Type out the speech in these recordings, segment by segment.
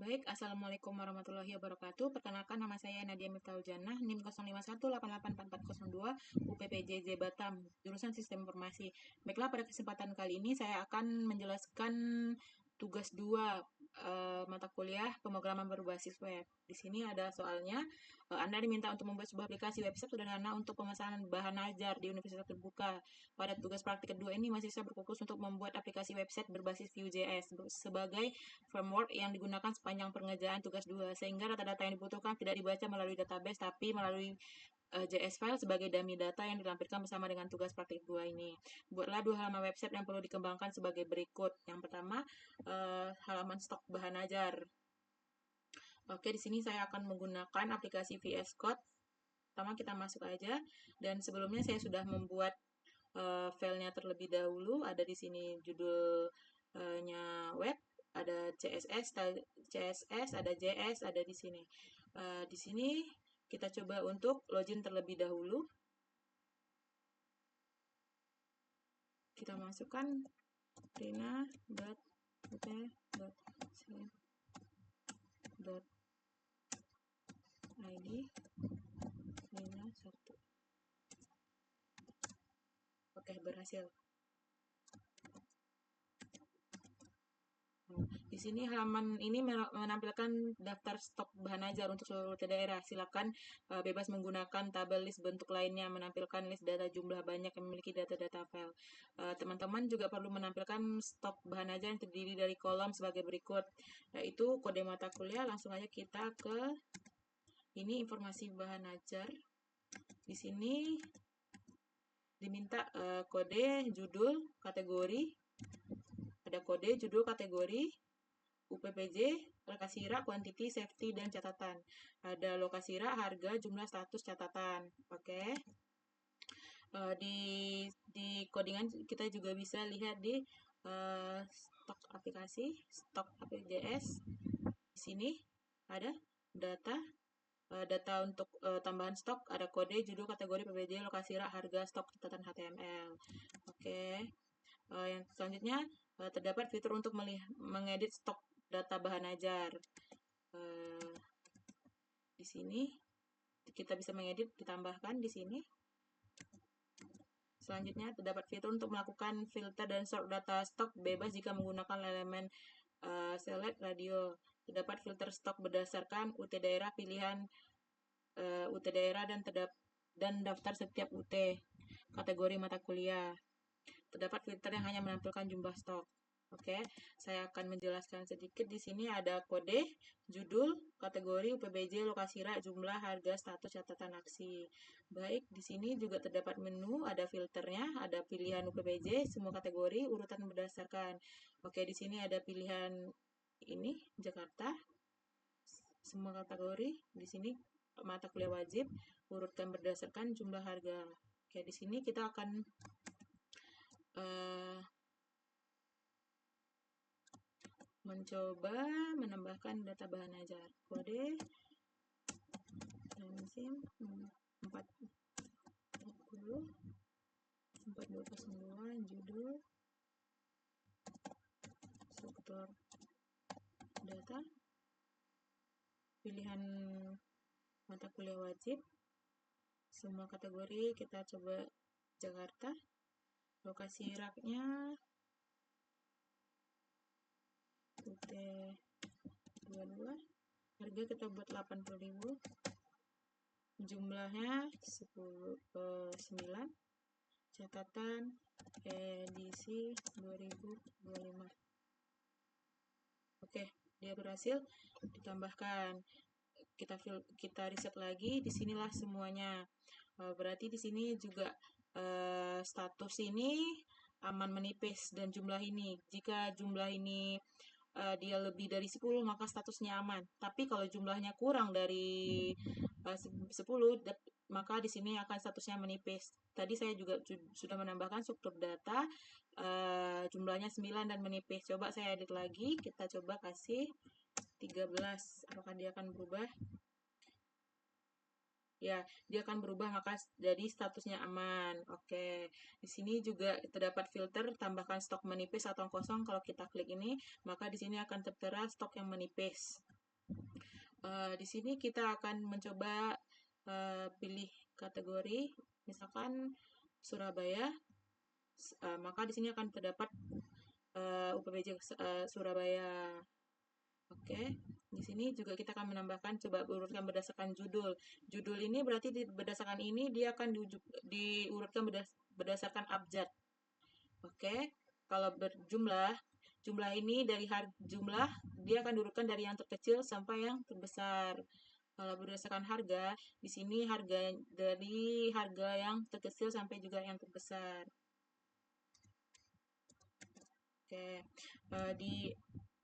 Baik, Assalamualaikum warahmatullahi wabarakatuh. Perkenalkan nama saya Nadia Miftahul Jannah, NIM 0518844402, UPPJJ Batam, jurusan Sistem Informasi. Baiklah, pada kesempatan kali ini saya akan menjelaskan tugas 2 mata kuliah pemrograman berbasis web. Di sini ada soalnya, Anda diminta untuk membuat sebuah aplikasi website sederhana untuk pemesanan bahan ajar di Universitas Terbuka. Pada tugas praktik kedua ini, mahasiswa berfokus untuk membuat aplikasi website berbasis Vue.js sebagai framework yang digunakan sepanjang pengerjaan tugas 2, sehingga data-data yang dibutuhkan tidak dibaca melalui database, tapi melalui JS file sebagai dummy data yang dilampirkan bersama dengan tugas praktik 2 ini. Buatlah 2 halaman website yang perlu dikembangkan sebagai berikut. Yang pertama, halaman stok bahan ajar. Oke, di sini saya akan menggunakan aplikasi VS Code. Pertama kita masuk aja, dan sebelumnya saya sudah membuat filenya terlebih dahulu. Ada di sini judulnya web, ada CSS, ada JS, ada di sini. Di sini kita coba untuk login terlebih dahulu. Kita masukkan rina.ut.c.id rina 1. Oke, berhasil. Di sini halaman ini menampilkan daftar stok bahan ajar untuk seluruh daerah. Silakan bebas menggunakan tabel list bentuk lainnya, menampilkan list data jumlah banyak yang memiliki data-data file. Teman-teman juga perlu menampilkan stok bahan ajar yang terdiri dari kolom sebagai berikut, yaitu kode mata kuliah. Langsung aja kita ke ini informasi bahan ajar. Di sini diminta kode, judul, kategori, ada kode, judul, kategori, UPPJ, lokasi rak, quantity, safety, dan catatan. Ada lokasi rak, harga, jumlah, status, catatan. Oke. Di codingan kita juga bisa lihat di stok aplikasi, stok APJS. Di sini ada data untuk tambahan stok, ada kode, judul, kategori, PPJ, lokasi rak, harga, stok, catatan HTML. Oke. Yang selanjutnya terdapat fitur untuk mengedit stok data bahan ajar. Di sini kita bisa mengedit, ditambahkan di sini. Selanjutnya terdapat fitur untuk melakukan filter dan sort data stok bebas jika menggunakan elemen select radio. Terdapat filter stok berdasarkan UT daerah, pilihan UT daerah, dan daftar setiap UT, kategori mata kuliah. Terdapat filter yang hanya menampilkan jumlah stok. Oke, saya akan menjelaskan sedikit. Di sini ada kode, judul, kategori, UPBJ, lokasi rak, jumlah, harga, status, catatan aksi. Baik, di sini juga terdapat menu, ada filternya, ada pilihan UPBJ, semua kategori, urutan berdasarkan. Oke, di sini ada pilihan ini, Jakarta, semua kategori. Di sini mata kuliah wajib, urutkan berdasarkan jumlah harga. Oke, di sini kita akan mencoba menambahkan data bahan ajar. Kode enzim 440 4202, judul, struktur data, pilihan mata kuliah wajib, semua kategori kita coba Jakarta, lokasi raknya UT22, harga kita buat 80.000, jumlahnya 9, catatan edisi 2025. Oke, dia berhasil ditambahkan. Kita riset lagi, disinilah semuanya. Berarti di sini juga status ini aman menipis, dan jumlah ini, jika jumlah ini dia lebih dari 10, maka statusnya aman. Tapi kalau jumlahnya kurang dari 10, maka di sini akan statusnya menipis. Tadi saya juga sudah menambahkan struktur data, jumlahnya 9 dan menipis. Coba saya edit lagi, kita coba kasih 13, apakah dia akan berubah? Ya, dia akan berubah, maka jadi statusnya aman. Oke, di sini juga terdapat filter tambahkan stok menipis atau kosong. Kalau kita klik ini, maka di sini akan tertera stok yang menipis. Di sini kita akan mencoba pilih kategori, misalkan Surabaya, maka di sini akan terdapat UPPJ Surabaya. Oke, di sini juga kita akan menambahkan, coba urutkan berdasarkan judul. Judul ini berarti berdasarkan ini dia akan diurutkan berdasarkan abjad. Oke, kalau berjumlah, jumlah ini dari jumlah dia akan diurutkan dari yang terkecil sampai yang terbesar. Kalau berdasarkan harga, di sini harga dari harga yang terkecil sampai juga yang terbesar. Oke, di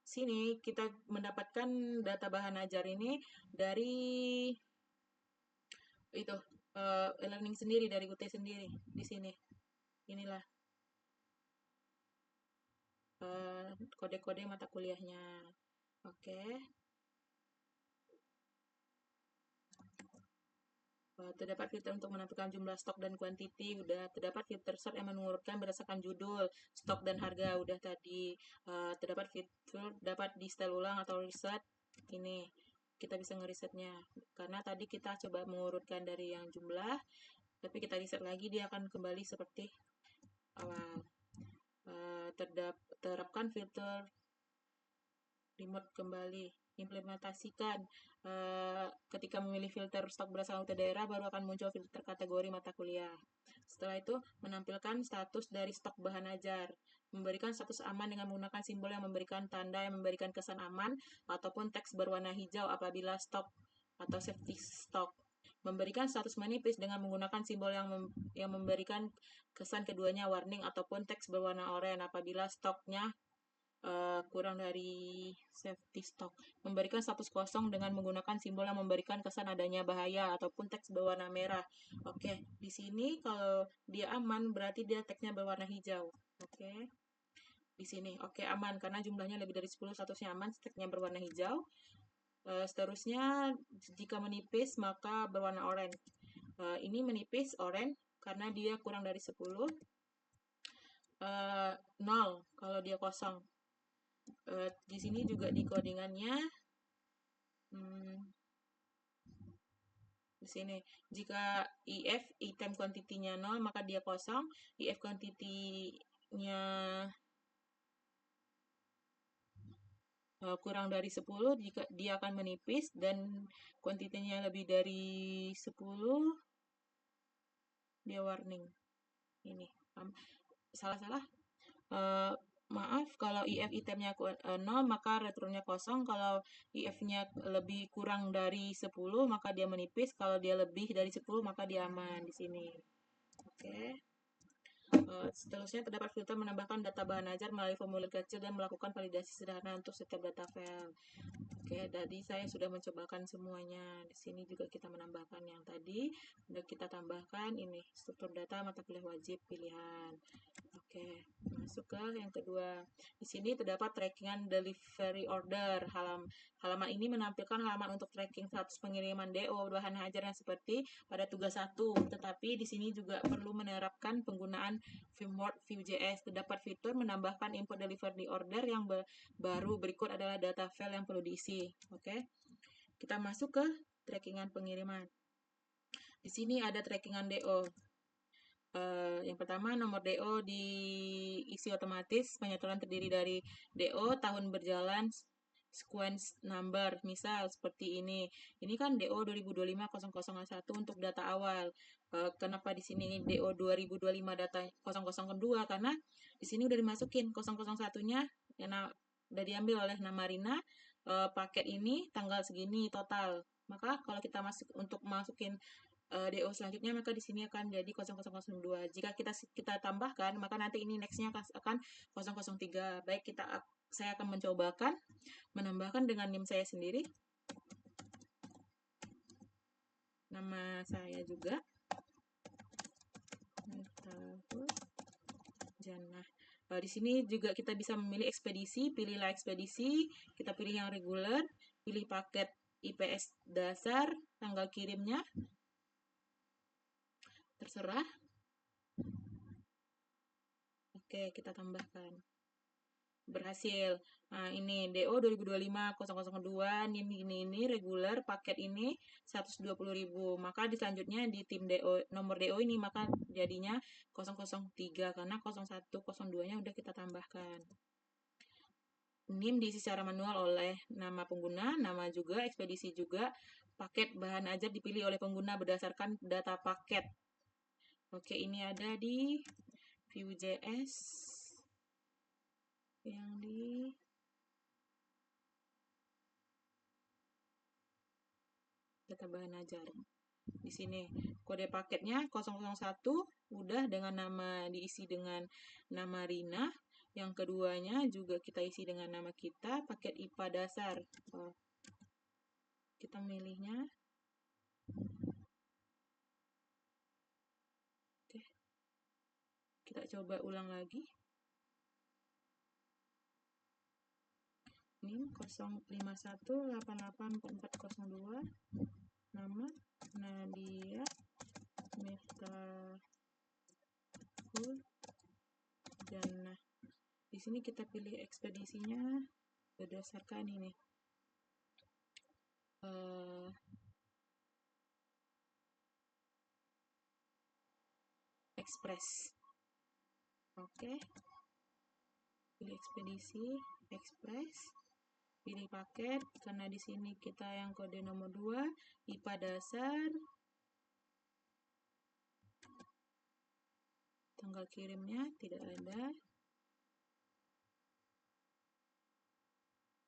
sini kita mendapatkan data bahan ajar ini dari itu e-learning sendiri, dari UT sendiri di sini. Inilah kode-kode mata kuliahnya. Oke. Terdapat filter untuk menentukan jumlah stok dan kuantiti, udah. Terdapat filter sort yang mengurutkan berdasarkan judul, stok dan harga, udah tadi. Terdapat fitur dapat di setel ulang atau reset. Ini kita bisa ngerisetnya, karena tadi kita coba mengurutkan dari yang jumlah, tapi kita riset lagi dia akan kembali seperti awal. Terapkan filter remote kembali, implementasikan ketika memilih filter stok berdasarkan rute daerah, baru akan muncul filter kategori mata kuliah. Setelah itu, menampilkan status dari stok bahan ajar, memberikan status aman dengan menggunakan simbol yang memberikan tanda yang memberikan kesan aman, ataupun teks berwarna hijau apabila stok atau safety stock. Memberikan status menipis dengan menggunakan simbol yang memberikan kesan keduanya warning, ataupun teks berwarna oranye apabila stoknya kurang dari safety stock. Memberikan status kosong dengan menggunakan simbol yang memberikan kesan adanya bahaya, ataupun teks berwarna merah. Oke, di sini kalau dia aman berarti dia teksnya berwarna hijau. Oke. Di sini oke, aman karena jumlahnya lebih dari 10, statusnya aman, teksnya berwarna hijau. Seterusnya jika menipis maka berwarna oranye. Ini menipis oranye karena dia kurang dari 10. 0 kalau dia kosong. Di sini juga di codingannya di sini jika if item quantity-nya 0 maka dia kosong, if quantity-nya kurang dari 10 jika dia akan menipis, dan quantity-nya lebih dari 10 dia warning. Ini salah-salah. Maaf, kalau if itemnya 0 maka returnnya kosong, kalau if-nya lebih kurang dari 10 maka dia menipis, kalau dia lebih dari 10 maka dia aman di sini. Oke. Seterusnya terdapat filter menambahkan data bahan ajar melalui formulir kecil dan melakukan validasi sederhana untuk setiap data file. Oke, tadi saya sudah mencobakan semuanya. Di sini juga kita menambahkan yang tadi, udah kita tambahkan ini struktur data mata kuliah wajib pilihan. Oke, masuk ke yang kedua. Di sini terdapat trackingan delivery order. Halaman ini menampilkan halaman untuk tracking status pengiriman DO bahan ajar yang seperti pada tugas 1. Tetapi di sini juga perlu menerapkan penggunaan framework Vue.js. Terdapat fitur menambahkan input delivery order yang baru. Berikut adalah data file yang perlu diisi. Oke, kita masuk ke trackingan pengiriman. Di sini ada trackingan DO. Yang pertama, nomor DO diisi otomatis. Penyaturan terdiri dari DO, tahun berjalan, sequence number, misal seperti ini. Ini kan DO 2025-0001 untuk data awal. Kenapa di sini DO 2025 data 00 kedua? Karena di sini udah dimasukin 001-nya, yang udah diambil oleh nama Rina, paket ini tanggal segini total. Maka kalau kita untuk masukin DO selanjutnya, maka di sini akan jadi 0002. Jika kita tambahkan, maka nanti ini nextnya akan 003. Baik, saya akan mencobakan menambahkan dengan NIM saya sendiri. Nama saya juga. Jannah. Di sini juga kita bisa memilih ekspedisi, pilihlah ekspedisi, kita pilih yang reguler, pilih paket IPS dasar, tanggal kirimnya, terserah. Oke, kita tambahkan. Berhasil. Nah, ini DO 2025-002, ini reguler, paket ini 120.000. Maka di selanjutnya di tim DO, nomor DO ini maka jadinya 003 karena 0102-nya udah kita tambahkan. NIM diisi secara manual oleh nama pengguna, nama juga, ekspedisi juga, paket bahan ajar dipilih oleh pengguna berdasarkan data paket. Oke, ini ada di Vue.js yang di data bahan ajar. Di sini kode paketnya 001 udah dengan nama diisi dengan nama Rina. Yang keduanya juga kita isi dengan nama kita, paket IPA dasar. Kita milihnya. Oke. Kita coba ulang lagi. Ini 051884402. Nama Nadia Miftahul Jannah. Di sini kita pilih ekspedisinya berdasarkan ini. Express. Oke. Pilih ekspedisi, Express. Pilih paket, karena di sini kita yang kode nomor 2, IPA dasar. Tanggal kirimnya tidak ada.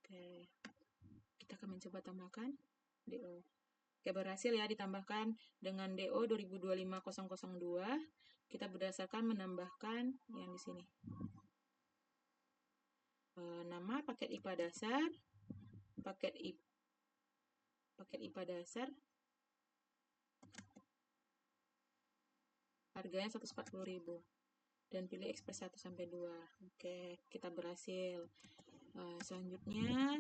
Oke. Kita akan mencoba tambahkan DO. Oke, berhasil ya ditambahkan dengan DO 2025-002. Kita berdasarkan menambahkan yang di sini. Nama paket IPA dasar, paket IPA dasar, harganya 140.000 dan pilih Express 1 sampai 2. Oke, kita berhasil. Selanjutnya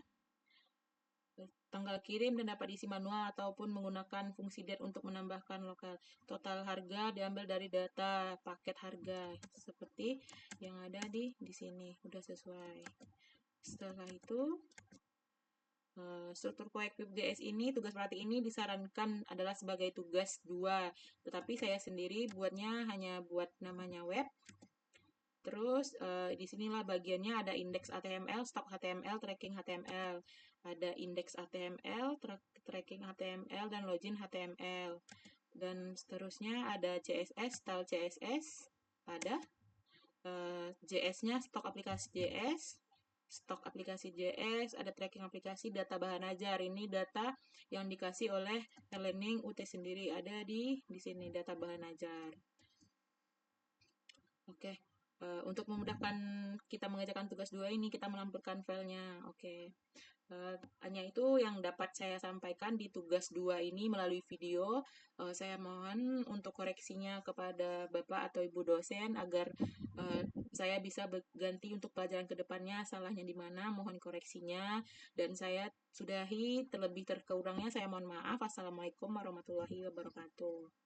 tanggal kirim dan dapat diisi manual ataupun menggunakan fungsi date untuk menambahkan lokal. Total harga diambil dari data paket harga seperti yang ada di sini, udah sesuai. Setelah itu struktur proyek Vue.js ini, tugas praktik ini disarankan adalah sebagai tugas 2, tetapi saya sendiri buatnya hanya buat namanya web. Terus di sinilah bagiannya ada indeks HTML, stok HTML, tracking HTML, ada indeks HTML, tracking HTML, dan login HTML. Dan seterusnya ada CSS, style CSS, ada JS-nya stok aplikasi JS, stok aplikasi JS, ada tracking aplikasi, data bahan ajar. Ini data yang dikasih oleh e-learning UT sendiri, ada di sini data bahan ajar. Oke. Untuk memudahkan kita mengerjakan tugas 2 ini, kita melampirkan filenya. Oke. Hanya itu yang dapat saya sampaikan di tugas 2 ini melalui video. Saya mohon untuk koreksinya kepada Bapak atau Ibu dosen agar saya bisa berganti untuk pelajaran kedepannya, salahnya di mana, mohon koreksinya. Dan saya sudahi, terlebih terkurangnya saya mohon maaf. Assalamualaikum warahmatullahi wabarakatuh.